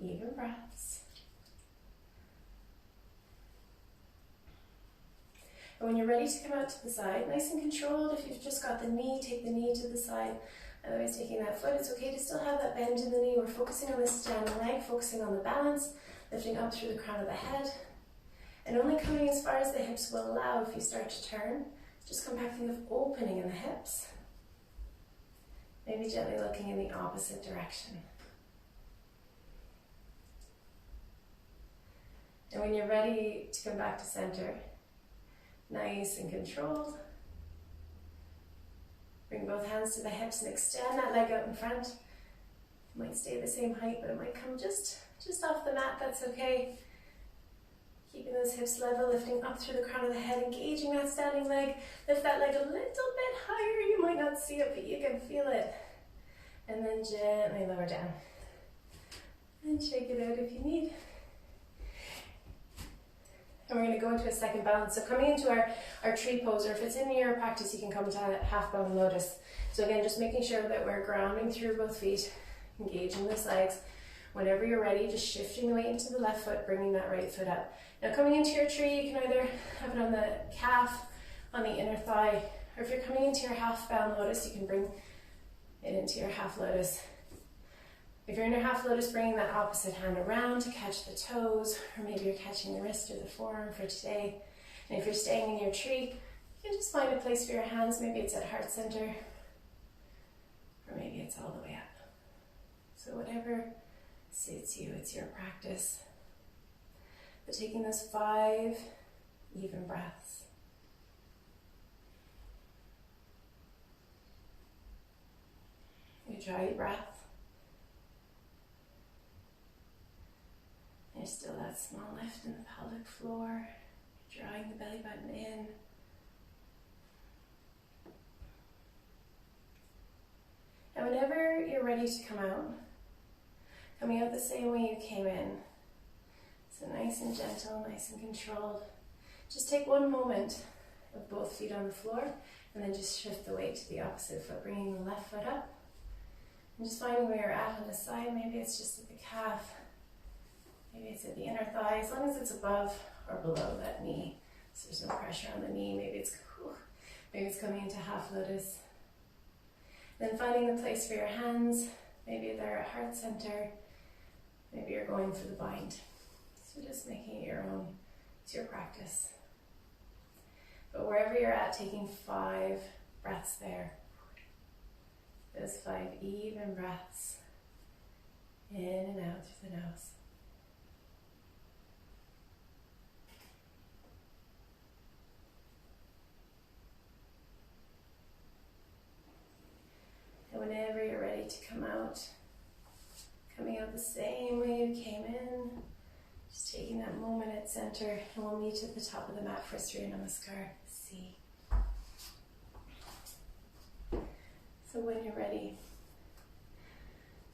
Even breaths. And when you're ready to come out to the side, nice and controlled. If you've just got the knee, take the knee to the side. Otherwise, taking that foot, it's okay to still have that bend in the knee. We're focusing on this standing leg, focusing on the balance, lifting up through the crown of the head. And only coming as far as the hips will allow. If you start to turn, just come back, think of opening in the hips. Maybe gently looking in the opposite direction. And when you're ready to come back to center, nice and controlled, bring both hands to the hips and extend that leg out in front. It might stay the same height, but it might come just off the mat, that's okay. Keeping those hips level, lifting up through the crown of the head, engaging that standing leg. Lift that leg a little bit higher. You might not see it, but you can feel it. And then gently lower down. And shake it out if you need. And we're going to go into a second balance. So coming into our tree pose, or if it's in your practice, you can come to half bound lotus. So again, just making sure that we're grounding through both feet, engaging those legs. Whenever you're ready, just shifting the weight into the left foot, bringing that right foot up. Now coming into your tree, you can either have it on the calf, on the inner thigh, or if you're coming into your half bound lotus, you can bring it into your half lotus. If you're in your half lotus, bringing that opposite hand around to catch the toes, or maybe you're catching the wrist or the forearm for today. And if you're staying in your tree, you can just find a place for your hands. Maybe it's at heart center, or maybe it's all the way up. So whatever suits you, it's your practice. But taking those 5 even breaths. You draw your breath. There's still that small lift in the pelvic floor, drawing the belly button in. And whenever you're ready to come out, coming out the same way you came in. So nice and gentle, nice and controlled. Just take one moment of both feet on the floor, and then just shift the weight to the opposite foot, bringing the left foot up. And just finding where you're at on the side. Maybe it's just at the calf. Maybe it's at the inner thigh, as long as it's above or below that knee. So there's no pressure on the knee. Maybe it's Maybe it's coming into half lotus. Then finding the place for your hands. Maybe they're at heart center. Maybe you're going for the bind. So just making it your own. It's your practice. But wherever you're at, taking 5 breaths there. Those 5 even breaths. In and out through the nose. And whenever you're ready to come out, coming out the same way you came in, just taking that moment at center, and we'll meet at the top of the mat for Surya Namaskar, C. So when you're ready,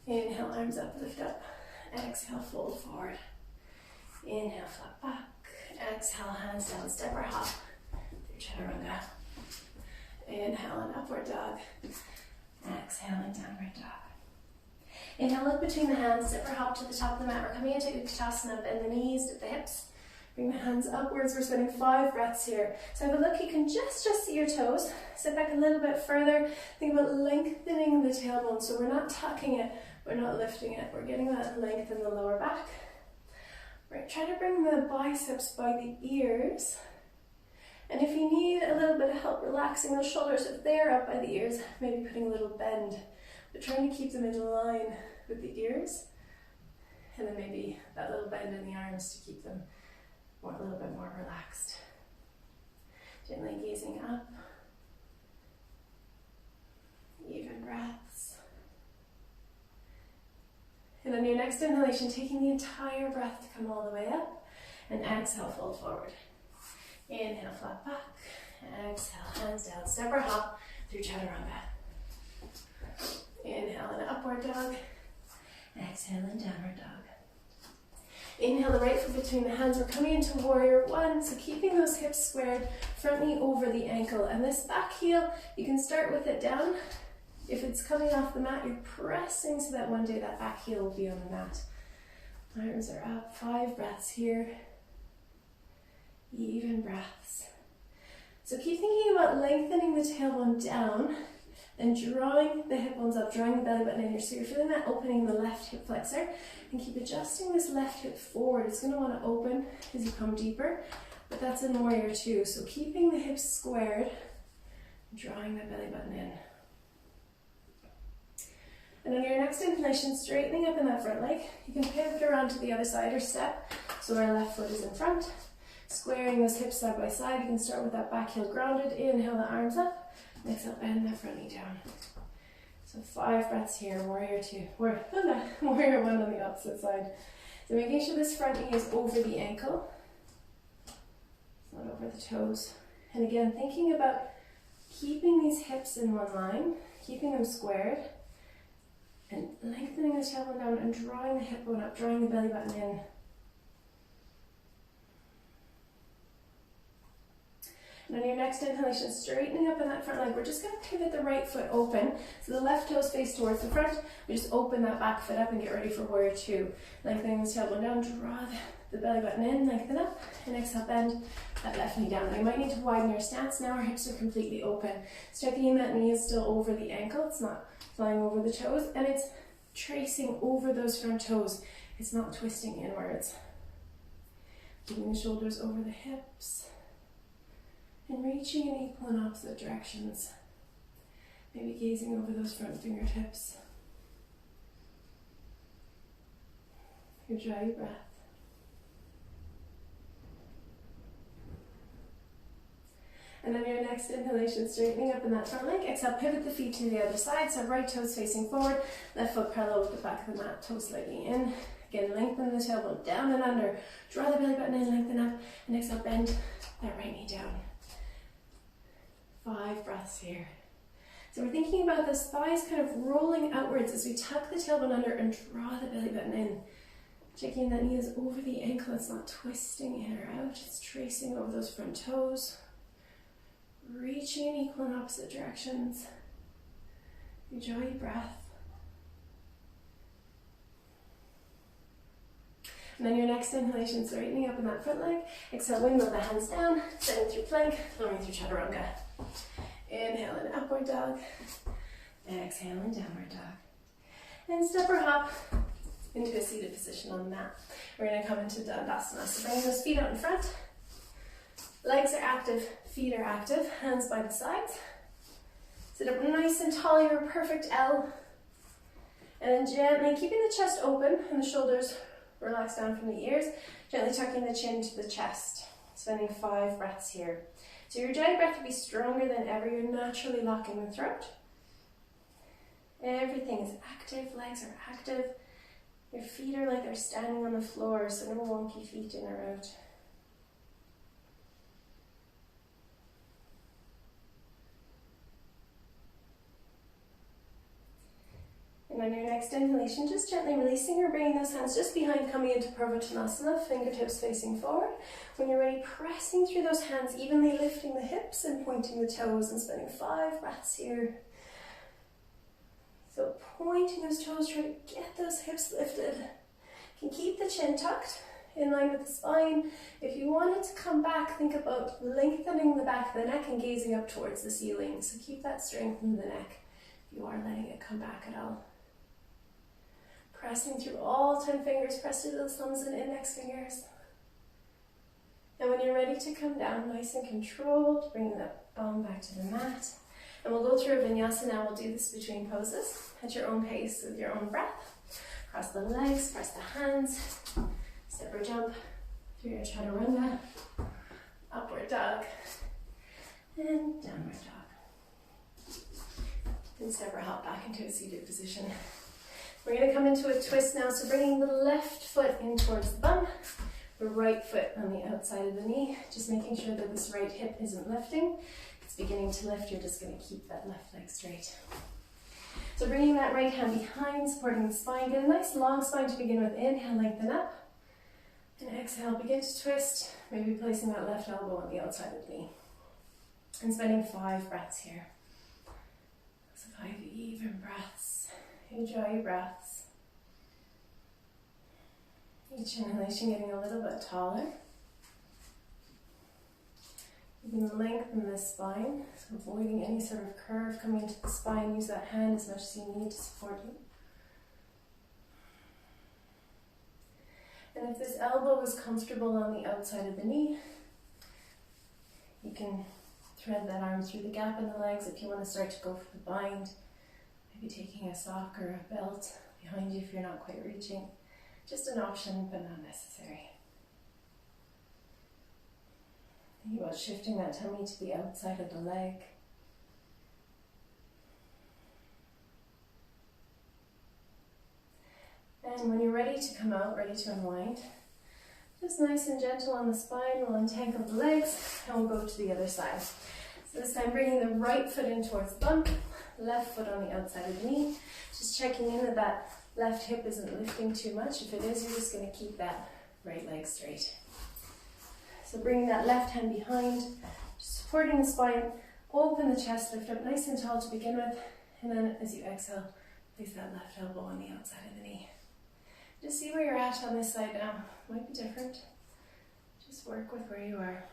inhale, arms up, lift up. Exhale, fold forward. Inhale, flat back. Exhale, hands down, step or hop through chaturanga. Inhale, an upward dog. Exhale, and downward dog. Inhale, look between the hands, step or hop to the top of the mat. We're coming into Utkatasana, bend the knees, dip the hips. Bring the hands upwards. We're spending 5 breaths here. So have a look, you can just see your toes. Sit back a little bit further. Think about lengthening the tailbone. So we're not tucking it, we're not lifting it. We're getting that length in the lower back. Right, try to bring the biceps by the ears. And if you need a little bit of help relaxing those shoulders, if they're up by the ears, maybe putting a little bend. But trying to keep them in line with the ears. And then maybe that little bend in the arms to keep them a little bit more relaxed. Gently gazing up. Even breaths. And on your next inhalation, taking the entire breath to come all the way up. And exhale, fold forward. Inhale, flat back. Exhale, hands down, step or hop through chaturanga. Inhale, an upward dog. Exhale, and downward dog. Inhale the right foot between the hands. We're coming into warrior 1. So keeping those hips squared, front knee over the ankle. And this back heel, you can start with it down. If it's coming off the mat, you're pressing so that one day that back heel will be on the mat. Arms are up. 5 breaths here. Even breaths. So keep thinking about lengthening the tailbone down and drawing the hip bones up, drawing the belly button in here. So you're feeling that opening in the left hip flexor, and keep adjusting this left hip forward. It's going to want to open as you come deeper, but that's in warrior 2. So keeping the hips squared, drawing the belly button in. And on your next inhalation, straightening up in that front leg, you can pivot around to the other side or step. So our left foot is in front, squaring those hips side by side. You can start with that back heel grounded. Inhale the arms up. Exhale, bend that front knee down. So 5 breaths here, warrior 2. Warrior 1 on the opposite side. So making sure this front knee is over the ankle. It's not over the toes. And again, thinking about keeping these hips in one line, keeping them squared, and lengthening the tailbone down and drawing the hip bone up, drawing the belly button in. And on your next inhalation, straightening up in that front leg, we're just going to pivot the right foot open. So the left toes face towards the front. We just open that back foot up and get ready for warrior 2. Lengthening the tailbone down, draw the belly button in, lengthen up, and exhale, bend that left knee down. Now you might need to widen your stance. Now our hips are completely open. So checking in that knee is still over the ankle. It's not flying over the toes, and it's tracing over those front toes. It's not twisting inwards. Keeping the shoulders over the hips. And reaching in equal and opposite directions. Maybe gazing over those front fingertips. Enjoy your breath. And then your next inhalation, straightening up in that front leg. Exhale, pivot the feet to the other side. So right toes facing forward, left foot parallel with the back of the mat, toes slightly in. Again, lengthen the tailbone down and under. Draw the belly button in, lengthen up, and exhale, bend that right knee down. 5 breaths here. So we're thinking about those thighs kind of rolling outwards as we tuck the tailbone under and draw the belly button in. Checking that knee is over the ankle, it's not twisting in or out, it's tracing over those front toes. Reaching in equal and opposite directions. Enjoy your breath. And then your next inhalation, straightening up in that front leg. Exhale, windmill the hands down, setting through plank, lowering through chaturanga. Inhale in upward dog. Exhale in downward dog. And step or hop into a seated position on the mat. We're going to come into Dandasana. So bring those feet out in front. Legs are active, feet are active, hands by the sides. Sit up nice and tall, your perfect L. And then gently keeping the chest open and the shoulders relax down from the ears, gently tucking the chin to the chest. Spending 5 breaths here. So your giant breath will be stronger than ever. You're naturally locking the throat. Everything is active, legs are active. Your feet are like they're standing on the floor, so no wonky feet in or out. And on your next inhalation, just gently releasing or bringing those hands just behind, coming into Purvottanasana, fingertips facing forward. When you're ready, pressing through those hands, evenly lifting the hips and pointing the toes, and spending 5 breaths here. So pointing those toes, try to get those hips lifted. You can keep the chin tucked in line with the spine. If you want it to come back, think about lengthening the back of the neck and gazing up towards the ceiling. So keep that strength in the neck if you are letting it come back at all. Pressing through all 10 fingers, press through those thumbs and index fingers. And when you're ready to come down, nice and controlled, bring the bum back to the mat. And we'll go through a vinyasa now. We'll do this between poses at your own pace with your own breath. Cross the legs, press the hands, step or jump through your chaturanga, upward dog, and downward dog. And step or hop back into a seated position. We're going to come into a twist now, so bringing the left foot in towards the bum, the right foot on the outside of the knee, just making sure that this right hip isn't lifting. If it's beginning to lift, you're just going to keep that left leg straight. So bringing that right hand behind, supporting the spine, get a nice long spine to begin with. Inhale, lengthen up, and exhale, begin to twist, maybe placing that left elbow on the outside of the knee. And spending 5 breaths here. So 5 even breaths. Enjoy your breaths. Each inhalation getting a little bit taller. You can lengthen the spine, so avoiding any sort of curve coming into the spine. Use that hand as much as you need to support you. And if this elbow is comfortable on the outside of the knee, you can thread that arm through the gap in the legs if you want to start to go for the bind. Maybe taking a sock or a belt behind you if you're not quite reaching. Just an option, but not necessary. Think about shifting that tummy to the outside of the leg. And when you're ready to come out, ready to unwind, just nice and gentle on the spine, we'll untangle the legs and we'll go to the other side. So this time bringing the right foot in towards the bum, left foot on the outside of the knee. Just checking in that that left hip isn't lifting too much. If it is, you're just going to keep that right leg straight. So bringing that left hand behind, supporting the spine, open the chest, lift up nice and tall to begin with, and then as you exhale, place that left elbow on the outside of the knee. Just see where you're at on this side now. Might be different. Just work with where you are.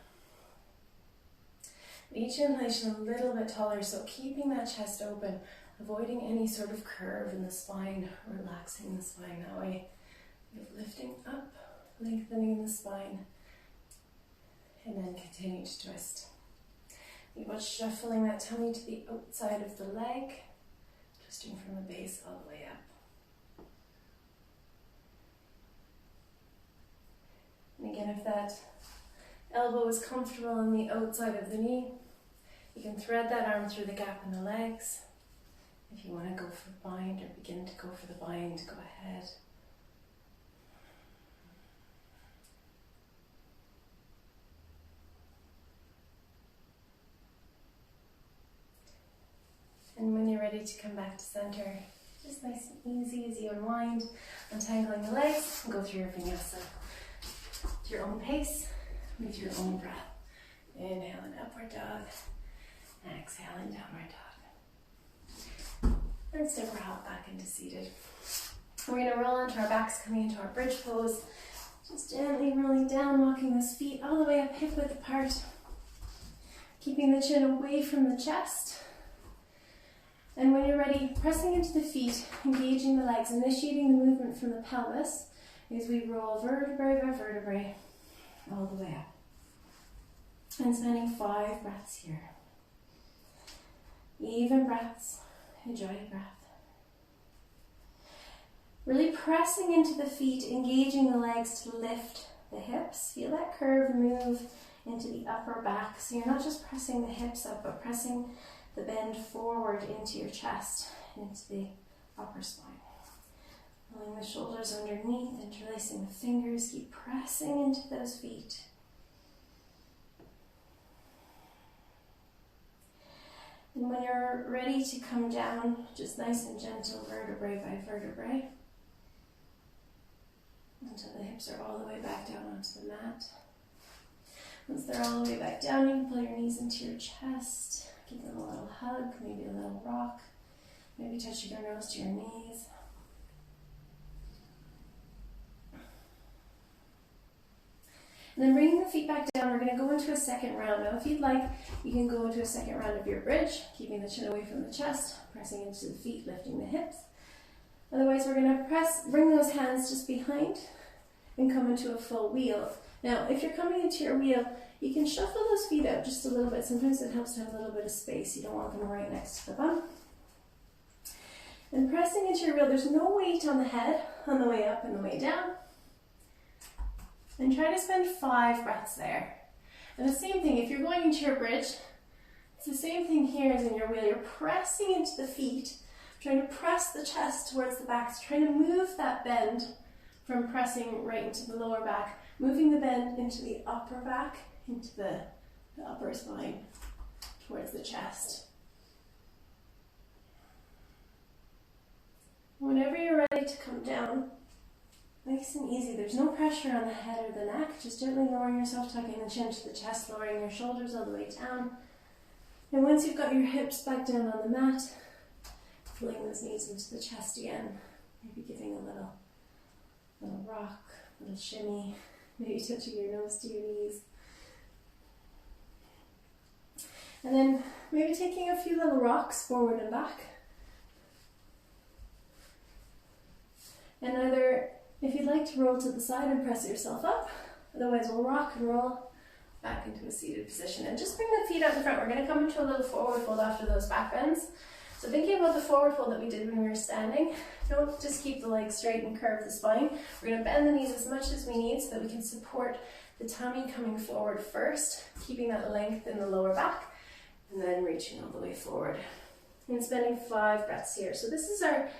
Each inhalation a little bit taller, so keeping that chest open, avoiding any sort of curve in the spine, relaxing the spine that way. Lifting up, lengthening the spine, and then continue to twist. Think about shuffling that tummy to the outside of the leg, twisting from the base all the way up. And again, if that elbow is comfortable on the outside of the knee, you can thread that arm through the gap in the legs. If you want to go for bind or begin to go for the bind, go ahead. And when you're ready to come back to center, just nice and easy as you unwind, untangling the legs, and go through your vinyasa at your own pace, with your own breath. Inhale in upward dog, exhale in downward dog. And step or hop back into seated. We're going to roll onto our backs, coming into our bridge pose. Just gently rolling down, walking those feet all the way up, hip width apart. keeping the chin away from the chest. And when you're ready, pressing into the feet, engaging the legs, initiating the movement from the pelvis as we roll vertebrae by vertebrae all the way up. And spending 5 breaths here. Even breaths, enjoy a breath. Really pressing into the feet, engaging the legs to lift the hips. Feel that curve move into the upper back. So you're not just pressing the hips up, but pressing the bend forward into your chest, into the upper spine. Rolling the shoulders underneath, interlacing the fingers. Keep pressing into those feet. And when you're ready to come down, just nice and gentle, vertebrae by vertebrae, until the hips are all the way back down onto the mat. Once they're all the way back down, you can pull your knees into your chest. Give them a little hug, maybe a little rock. Maybe touching your nose to your knees. And then bringing the feet back down, we're going to go into a second round. Now, if you'd like, you can go into a second round of your bridge, keeping the chin away from the chest, pressing into the feet, lifting the hips. Otherwise, we're going to bring those hands just behind and come into a full wheel. Now, if you're coming into your wheel, you can shuffle those feet out just a little bit. Sometimes it helps to have a little bit of space. You don't want them right next to the bum. And pressing into your wheel, there's no weight on the head on the way up and the way down. And try to spend 5 breaths there. And the same thing, if you're going into your bridge, it's the same thing here as in your wheel. You're pressing into the feet, trying to press the chest towards the back, so trying to move that bend from pressing right into the lower back, moving the bend into the upper back, into the upper spine, towards the chest. Whenever you're ready to come down, nice and easy. There's no pressure on the head or the neck. Just gently lowering yourself, tucking the chin to the chest, lowering your shoulders all the way down. And once you've got your hips back down on the mat, pulling those knees into the chest again. Maybe giving a little rock, a little shimmy. Maybe touching your nose to your knees. And then maybe taking a few little rocks forward and back. And either, if you'd like to roll to the side and press yourself up, otherwise we'll rock and roll back into a seated position. And just bring the feet out in front. We're going to come into a little forward fold after those back bends. So thinking about the forward fold that we did when we were standing, don't just keep the legs straight and curve the spine. We're going to bend the knees as much as we need so that we can support the tummy coming forward first, keeping that length in the lower back, and then reaching all the way forward. And spending 5 breaths here. So this is our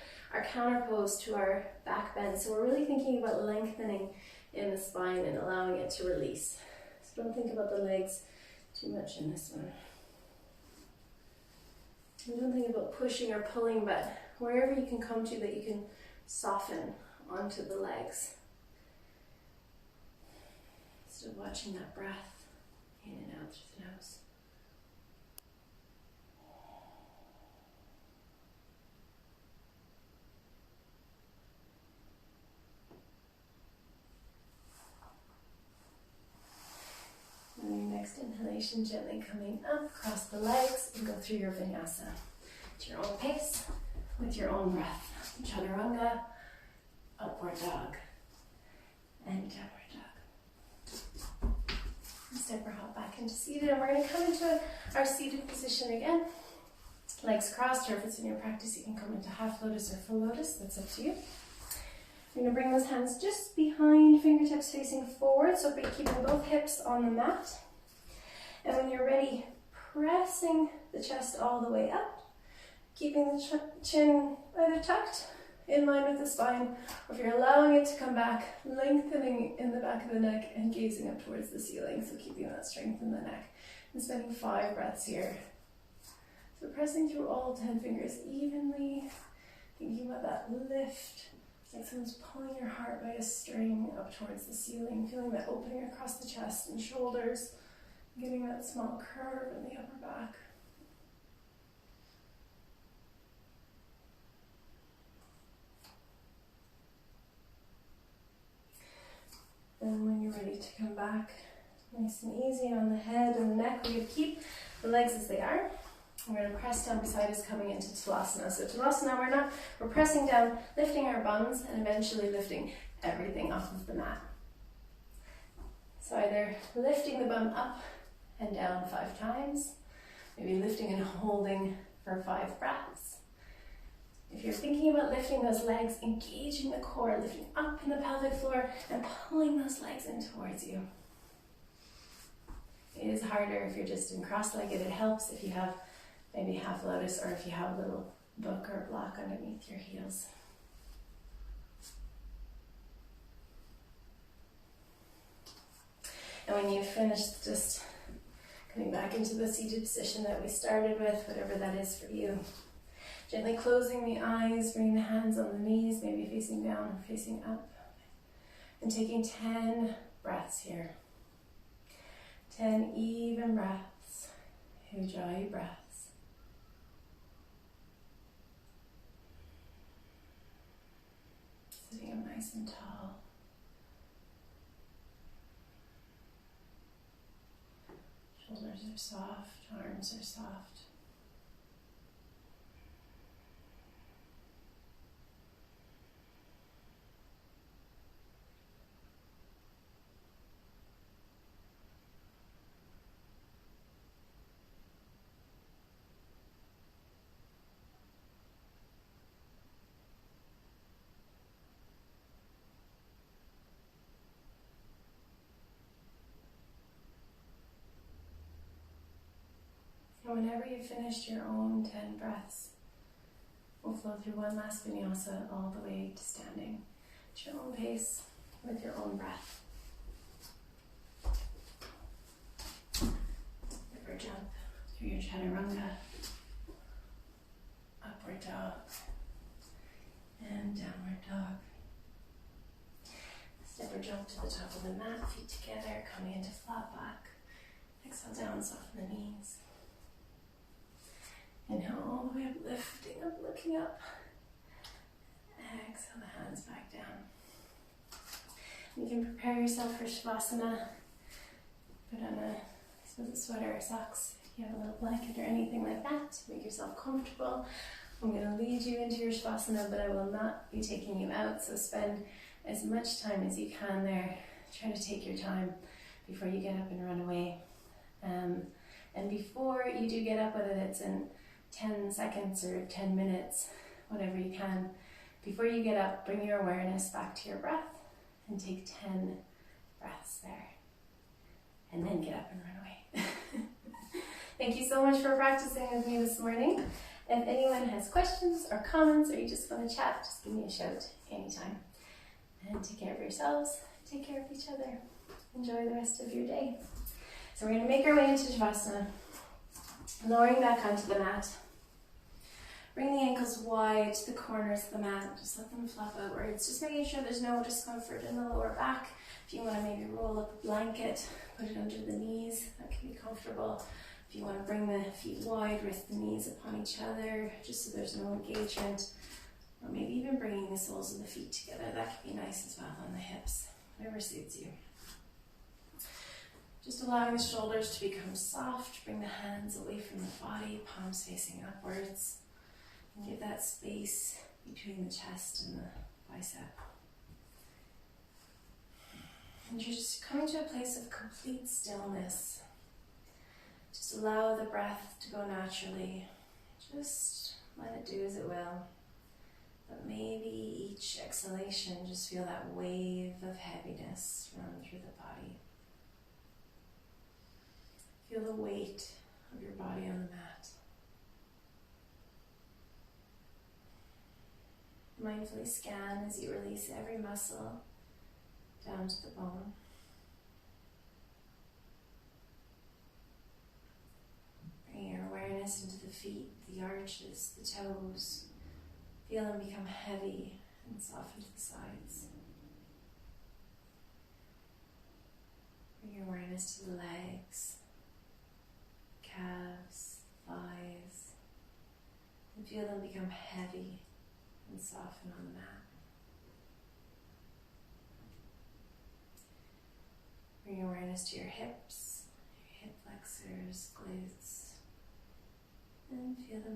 counter pose to our back bend. So we're really thinking about lengthening in the spine and allowing it to release. So don't think about the legs too much in this one. And don't think about pushing or pulling, but wherever you can come to that you can soften onto the legs. Still watching that breath in and out through the nose. And your next inhalation, gently coming up, across the legs, and go through your vinyasa at your own pace, with your own breath. Chaturanga, upward dog, and downward dog. Step or hop back into seated, and we're going to come into our seated position again. Legs crossed, or if it's in your practice, you can come into half lotus or full lotus. That's up to you. You're going to bring those hands just behind, fingertips facing forward, so keeping both hips on the mat. And when you're ready, pressing the chest all the way up, keeping the chin either tucked in line with the spine, or if you're allowing it to come back, lengthening in the back of the neck and gazing up towards the ceiling, so keeping that strength in the neck. And spending 5 breaths here. So pressing through all 10 fingers evenly, thinking about that lift. It's like someone's pulling your heart by a string up towards the ceiling, feeling that opening across the chest and shoulders, getting that small curve in the upper back. And when you're ready to come back, nice and easy on the head and the neck, we keep the legs as they are. We're going to press down beside us, coming into Talasana. So Talasana, we're pressing down, lifting our bums, and eventually lifting everything off of the mat. So either lifting the bum up and down 5 times, maybe lifting and holding for 5 breaths. If you're thinking about lifting those legs, engaging the core, lifting up in the pelvic floor and pulling those legs in towards you. It is harder if you're just in cross-legged. It helps if you have maybe half lotus or if you have a little book or block underneath your heels. And when you've finished, just coming back into the seated position that we started with, whatever that is for you. Gently closing the eyes, bringing the hands on the knees, maybe facing down or facing up. And taking 10 breaths here. 10 even breaths, Ujjayi breaths. Sitting up nice and tall. Shoulders are soft, arms are soft. And whenever you've finished your own 10 breaths, we'll flow through one last vinyasa all the way to standing at your own pace with your own breath. River jump through your chaturanga, upward dog, and downward dog. Step or jump to the top of the mat, feet together, coming into flat back. Exhale down, soften the knees. Inhale all the way up, lifting up, looking up. Exhale the hands back down. You can prepare yourself for Shavasana. Put on a sweater or socks. If you have a little blanket or anything like that to make yourself comfortable. I'm going to lead you into your Shavasana, but I will not be taking you out. So spend as much time as you can there. Try to take your time before you get up and run away. And before you do get up, whether it's in 10 seconds or 10 minutes, whatever you can, before you get up, bring your awareness back to your breath and take 10 breaths there. And then get up and run away. Thank you so much for practicing with me this morning. If anyone has questions or comments or you just want to chat, just give me a shout anytime. And take care of yourselves, take care of each other. Enjoy the rest of your day. So we're going to make our way into Shavasana. Lowering back onto the mat. Bring the ankles wide to the corners of the mat. Just let them flop outwards. Just making sure there's no discomfort in the lower back. If you want to maybe roll up a blanket, put it under the knees. That can be comfortable. If you want to bring the feet wide, rest the knees upon each other, just so there's no engagement. Or maybe even bringing the soles of the feet together. That can be nice as well on the hips. Whatever suits you. Just allowing the shoulders to become soft. Bring the hands away from the body, palms facing upwards. And give that space between the chest and the bicep. And you're just coming to a place of complete stillness. Just allow the breath to go naturally. Just let it do as it will. But maybe each exhalation, just feel that wave of heaviness run through the body. Feel the weight of your body on the mat. Mindfully scan as you release every muscle down to the bone. Bring your awareness into the feet, the arches, the toes. Feel them become heavy and soften to the sides. Bring your awareness to the legs, calves, thighs, and feel them become heavy and soften on the mat. Bring your awareness to your hips, your hip flexors, glutes, and feel them.